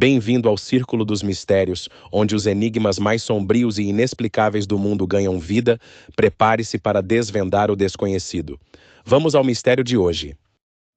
Bem-vindo ao Círculo dos Mistérios, onde os enigmas mais sombrios e inexplicáveis do mundo ganham vida. Prepare-se para desvendar o desconhecido. Vamos ao mistério de hoje.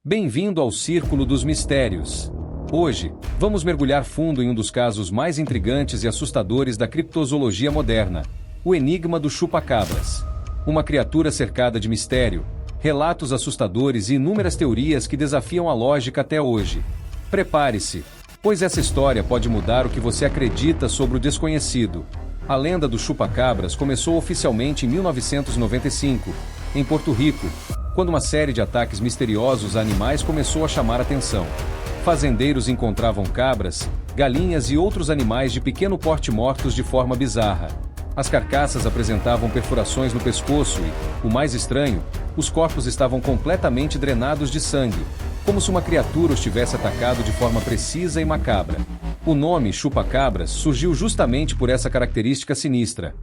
Bem-vindo ao Círculo dos Mistérios. Hoje, vamos mergulhar fundo em um dos casos mais intrigantes e assustadores da criptozoologia moderna, o enigma do chupa-cabras. Uma criatura cercada de mistério, relatos assustadores e inúmeras teorias que desafiam a lógica até hoje. Prepare-se, pois essa história pode mudar o que você acredita sobre o desconhecido. A lenda do chupa-cabras começou oficialmente em 1995, em Porto Rico, quando uma série de ataques misteriosos a animais começou a chamar atenção. Fazendeiros encontravam cabras, galinhas e outros animais de pequeno porte mortos de forma bizarra. As carcaças apresentavam perfurações no pescoço e, o mais estranho, os corpos estavam completamente drenados de sangue, como se uma criatura os tivesse atacado de forma precisa e macabra. O nome chupa-cabras surgiu justamente por essa característica sinistra.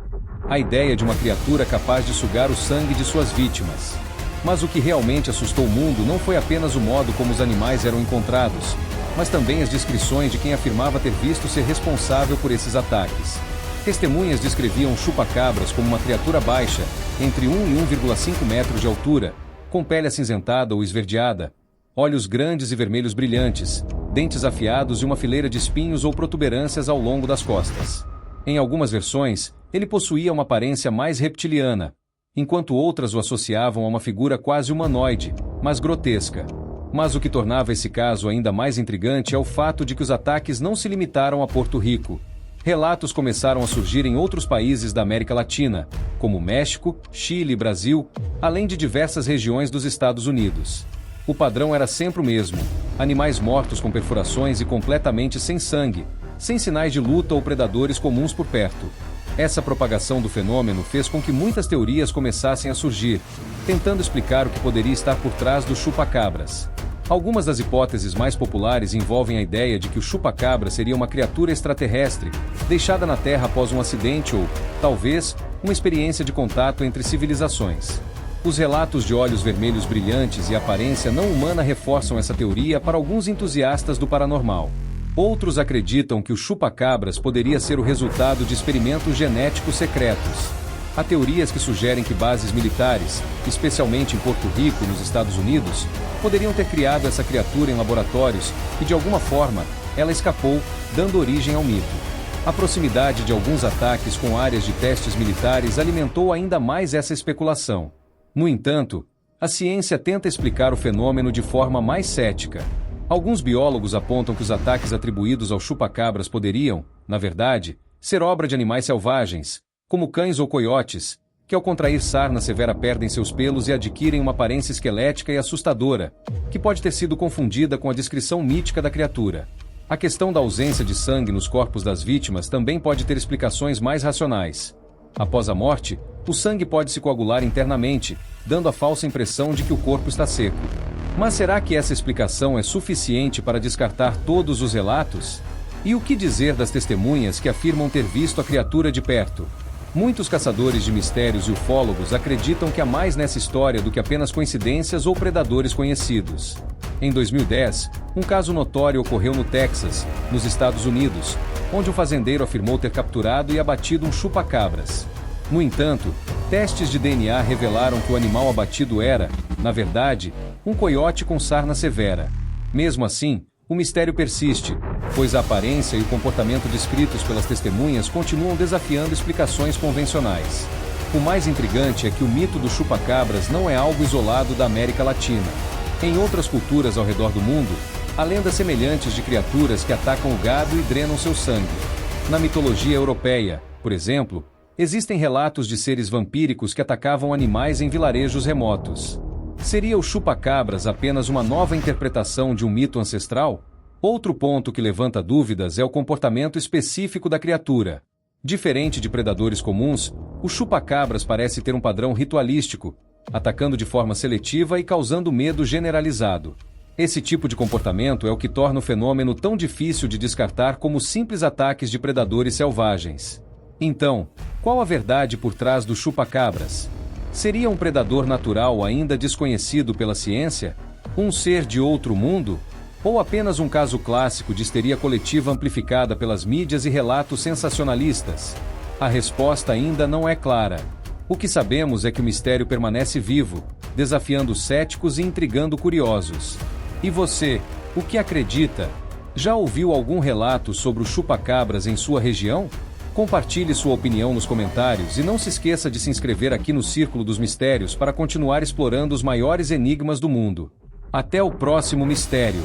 A ideia de uma criatura capaz de sugar o sangue de suas vítimas. Mas o que realmente assustou o mundo não foi apenas o modo como os animais eram encontrados, mas também as descrições de quem afirmava ter visto ser responsável por esses ataques. Testemunhas descreviam o chupa-cabras como uma criatura baixa, entre 1 e 1,5 metros de altura, com pele acinzentada ou esverdeada, olhos grandes e vermelhos brilhantes, dentes afiados e uma fileira de espinhos ou protuberâncias ao longo das costas. Em algumas versões, ele possuía uma aparência mais reptiliana, enquanto outras o associavam a uma figura quase humanoide, mas grotesca. Mas o que tornava esse caso ainda mais intrigante é o fato de que os ataques não se limitaram a Porto Rico. Relatos começaram a surgir em outros países da América Latina, como México, Chile e Brasil, além de diversas regiões dos Estados Unidos. O padrão era sempre o mesmo: animais mortos com perfurações e completamente sem sangue, sem sinais de luta ou predadores comuns por perto. Essa propagação do fenômeno fez com que muitas teorias começassem a surgir, tentando explicar o que poderia estar por trás do chupa-cabras. Algumas das hipóteses mais populares envolvem a ideia de que o chupa-cabra seria uma criatura extraterrestre, deixada na Terra após um acidente ou, talvez, uma experiência de contato entre civilizações. Os relatos de olhos vermelhos brilhantes e aparência não humana reforçam essa teoria para alguns entusiastas do paranormal. Outros acreditam que o chupa-cabras poderia ser o resultado de experimentos genéticos secretos. Há teorias que sugerem que bases militares, especialmente em Porto Rico, nos Estados Unidos, poderiam ter criado essa criatura em laboratórios e, de alguma forma, ela escapou, dando origem ao mito. A proximidade de alguns ataques com áreas de testes militares alimentou ainda mais essa especulação. No entanto, a ciência tenta explicar o fenômeno de forma mais cética. Alguns biólogos apontam que os ataques atribuídos ao chupa-cabras poderiam, na verdade, ser obra de animais selvagens, como cães ou coiotes, que ao contrair sarna severa perdem seus pelos e adquirem uma aparência esquelética e assustadora, que pode ter sido confundida com a descrição mítica da criatura. A questão da ausência de sangue nos corpos das vítimas também pode ter explicações mais racionais. Após a morte, o sangue pode se coagular internamente, dando a falsa impressão de que o corpo está seco. Mas será que essa explicação é suficiente para descartar todos os relatos? E o que dizer das testemunhas que afirmam ter visto a criatura de perto? Muitos caçadores de mistérios e ufólogos acreditam que há mais nessa história do que apenas coincidências ou predadores conhecidos. Em 2010, um caso notório ocorreu no Texas, nos Estados Unidos, onde um fazendeiro afirmou ter capturado e abatido um chupa-cabras. No entanto, testes de DNA revelaram que o animal abatido era, na verdade, um coiote com sarna severa. Mesmo assim, o mistério persiste, pois a aparência e o comportamento descritos pelas testemunhas continuam desafiando explicações convencionais. O mais intrigante é que o mito do chupa-cabras não é algo isolado da América Latina. Em outras culturas ao redor do mundo, há lendas semelhantes de criaturas que atacam o gado e drenam seu sangue. Na mitologia europeia, por exemplo, existem relatos de seres vampíricos que atacavam animais em vilarejos remotos. Seria o chupa-cabras apenas uma nova interpretação de um mito ancestral? Outro ponto que levanta dúvidas é o comportamento específico da criatura. Diferente de predadores comuns, o chupa-cabras parece ter um padrão ritualístico, atacando de forma seletiva e causando medo generalizado. Esse tipo de comportamento é o que torna o fenômeno tão difícil de descartar como simples ataques de predadores selvagens. Então, qual a verdade por trás do chupa-cabras? Seria um predador natural ainda desconhecido pela ciência? Um ser de outro mundo? Ou apenas um caso clássico de histeria coletiva amplificada pelas mídias e relatos sensacionalistas? A resposta ainda não é clara. O que sabemos é que o mistério permanece vivo, desafiando céticos e intrigando curiosos. E você, o que acredita? Já ouviu algum relato sobre o chupa-cabras em sua região? Compartilhe sua opinião nos comentários e não se esqueça de se inscrever aqui no Círculo dos Mistérios para continuar explorando os maiores enigmas do mundo. Até o próximo mistério!